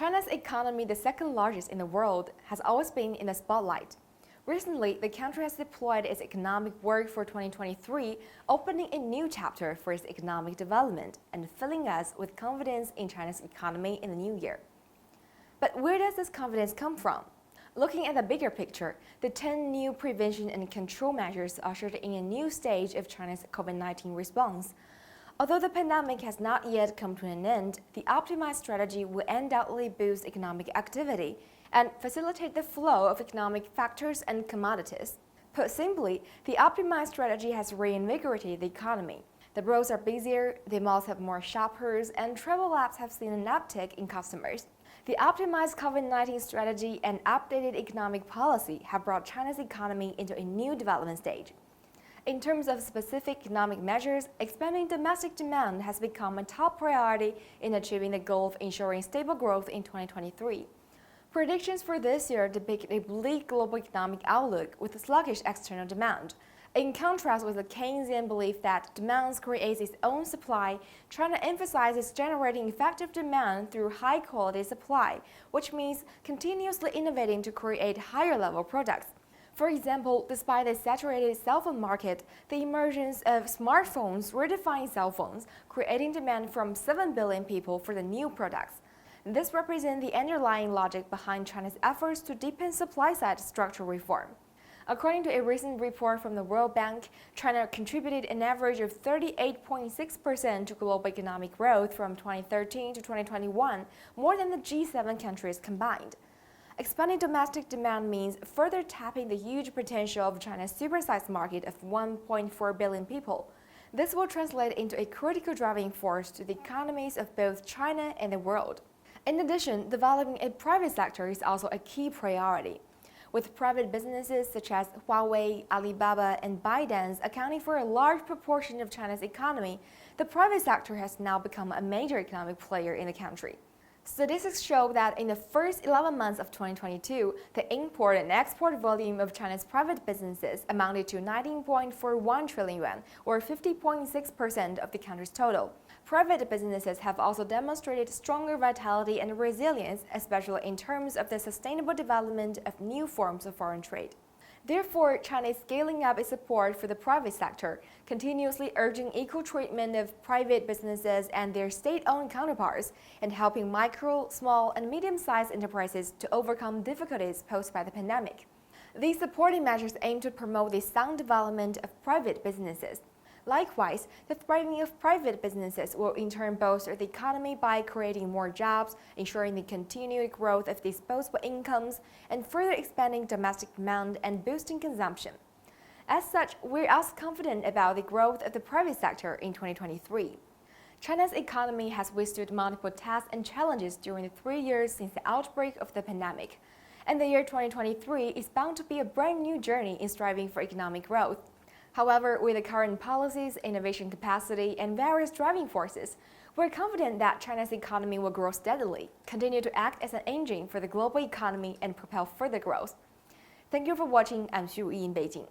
China's economy, the second largest in the world, has always been in the spotlight. Recently, the country has deployed its economic work for 2023, opening a new chapter for its economic development and filling us with confidence in China's economy in the new year. But where does this confidence come from? Looking at the bigger picture, the 10 new prevention and control measures ushered in a new stage of China's COVID-19 response. Although the pandemic has not yet come to an end, the optimized strategy will undoubtedly boost economic activity and facilitate the flow of economic factors and commodities. Put simply, the optimized strategy has reinvigorated the economy. The roads are busier, the malls have more shoppers, and travel apps have seen an uptick in customers. The optimized COVID-19 strategy and updated economic policy have brought China's economy into a new development stage. In terms of specific economic measures, expanding domestic demand has become a top priority in achieving the goal of ensuring stable growth in 2023. Predictions for this year depict a bleak global economic outlook with sluggish external demand. In contrast with the Keynesian belief that demand creates its own supply, China emphasizes generating effective demand through high-quality supply, which means continuously innovating to create higher-level products. For example, despite a saturated cell phone market, the emergence of smartphones redefined cell phones, creating demand from 7 billion people for the new products. This represents the underlying logic behind China's efforts to deepen supply-side structural reform. According to a recent report from the World Bank, China contributed an average of 38.6% to global economic growth from 2013 to 2021, more than the G7 countries combined. Expanding domestic demand means further tapping the huge potential of China's supersized market of 1.4 billion people. This will translate into a critical driving force to the economies of both China and the world. In addition, developing a private sector is also a key priority. With private businesses such as Huawei, Alibaba, and ByteDance accounting for a large proportion of China's economy, the private sector has now become a major economic player in the country. Statistics show that in the first 11 months of 2022, the import and export volume of China's private businesses amounted to 19.41 trillion yuan, or 50.6% of the country's total. Private businesses have also demonstrated stronger vitality and resilience, especially in terms of the sustainable development of new forms of foreign trade. Therefore, China is scaling up its support for the private sector, continuously urging equal treatment of private businesses and their state-owned counterparts, and helping micro, small, and medium-sized enterprises to overcome difficulties posed by the pandemic. These supporting measures aim to promote the sound development of private businesses. Likewise, the thriving of private businesses will in turn bolster the economy by creating more jobs, ensuring the continued growth of disposable incomes, and further expanding domestic demand and boosting consumption. As such, we're also confident about the growth of the private sector in 2023. China's economy has withstood multiple tests and challenges during the 3 years since the outbreak of the pandemic. And the year 2023 is bound to be a brand new journey in striving for economic growth. However, with the current policies, innovation capacity, and various driving forces, we're confident that China's economy will grow steadily, continue to act as an engine for the global economy, and propel further growth. Thank you for watching. I'm Xu Yi in Beijing.